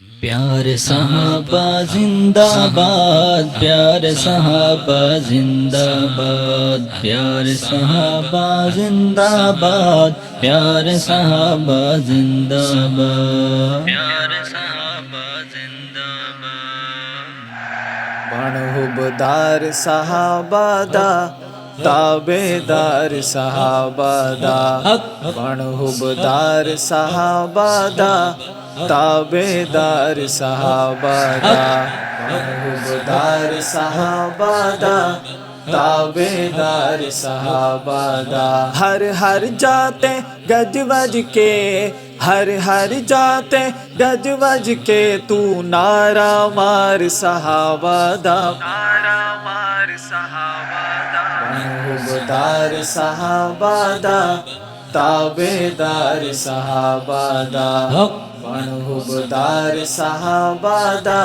پیارے صحابہ زندہ باد، پیارے صحابہ زندہ باد، پیارے صحابہ زندہ باد، پیارے صحابہ زندہ باد، پیارے صحابہ زندہ باد۔ بن حبدار صحابہ دا، تابعدار صحابہ دا، بن حبدار صحابہ دا، تابعدار صحابہ دا، بن حبدار صحابہ دا، تابعدار صحابہ دا۔ ہر ہر جاتے گج وج کے، ہر جاتے گج وج کے، تو نعرہ مار صحابہ دا، نعرہ مار صحابہ دا، بن حبدار صحابہ دا، تابعدار صحابہ دا، بن حبدار صحابہ دا،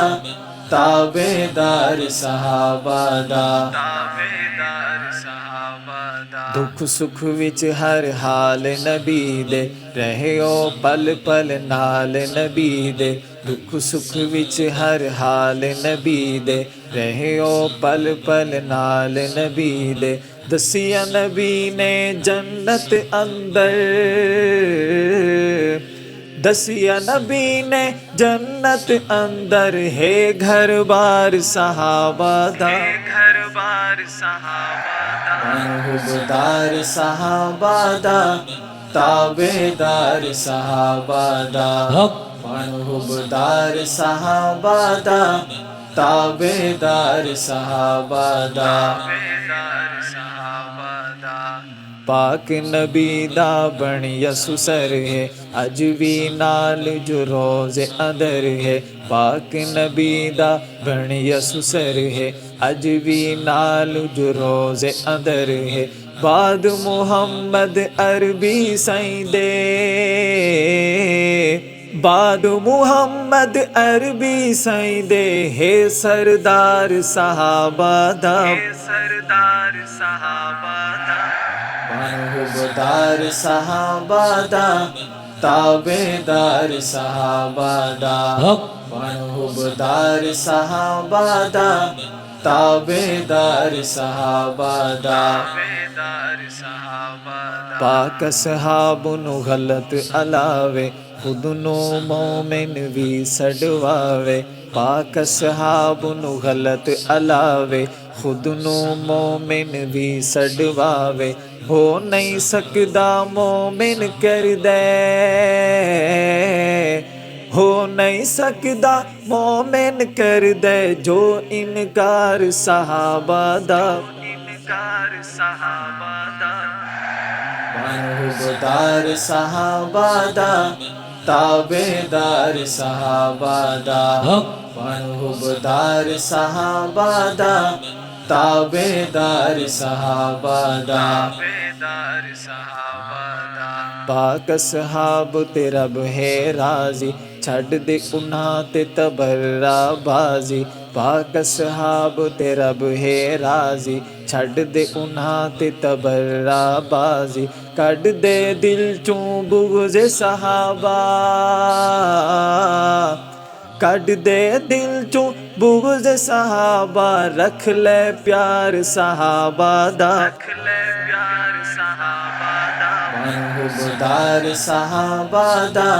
تابعدار صحابہ دا، تابعدار صحابہ دا۔ دکھ سکھ وچ ہر حال نبی دے، رہیو پل پل نال نبی دے، دکھ سکھ وچ ہر حال نبی دے، رہیو پل پل نال نبی دے۔ دسیا نبی نے جنت اندر، دسیا نبی نے جنت اندر، ہے گھر بار صحابہ دا، گھر بار صحابہ دا، بن حبدار صحابہ دا، تابعدار صحابہ دا، بن حبدار صحابہ دا، تابعدار صحابہ دا، تابعدار صحابہ دا۔ پاک نبی دا بنیا سسر ہے، اج بھی نال جو روز اندر ہے، پاک نبی دا بنیا سسر ہے، اج بھی نال جو روز اندر ہے۔ بعد محمد عربی سائیں دے، بعد محمد عربی سائیں دے، ہے سردار صحابہ دا، ہے سردار صحابہ دا، بن حبدار صحابہ دا، تابعدار صحابہ دا، بن حبدار صحابہ دا، تابعدار صحابہ دا، تابعدار صحابہ دا۔ پاک اصحاب نو غلط علاوے، خود نو مومن بھی سڑواوے، پاک اصحاب نو غلط علاوے، خود نو مومن بھی سڑواوے، ہو نہیں سکدا مومن کر دے، ہو نہیں سکدا مومن کر دے، جو انکار صحابہ دا، انکار صحابہ دا، بن حبدار صحابہ دا، تابعدار صحابہ دا، بن حبدار صحابہ دا، تابعدار صحابہ دا، تابعدار صحابہ دا۔ پاک اصحاب تے رب ہے راضی، چھڈ دے انہاں تے تبرہ بازی، پاک اصحاب تے رب ہے راضی، چھڈ دے انہاں تے تبرہ بازی، کڈ دے دل چوں بغض صحابہ، کڈ دے دل چوں بغض صحابہ، رکھ لے پیار صحابہ دا، رکھ لے پیار صحابہ دا، بن حبدار صحابہ دا،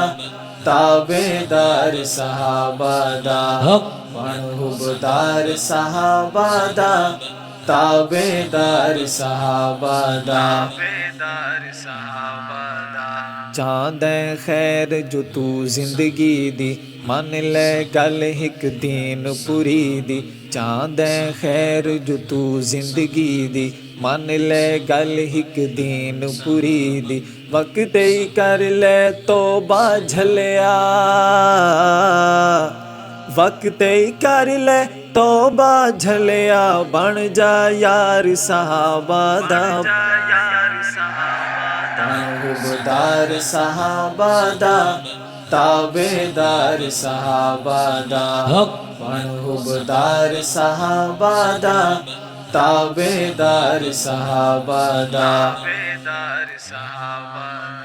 تابعدار صحابہ دا، بن حبدار صحابہ دا، تابعدار صحابہ دا، تابعدار صحابہ دا۔ چاہندیں خیر جو تو زندگی دی، من لے گل ہک دین پوری دی، چاہندیں خیر جو تو زندگی دی، من لے گل ہک دین پوری دی، وقت ہی کر لے توبہ جھلیا، وقت ہی کر لے توبہ جھلیا، بن جا یار صحابہ دا، بن حبدار صحابہ دا، تابعدار صحابہ دا، بن حبدار صحابہ دا، تابعدار صحابہ دا، تابعدار صحابہ دا۔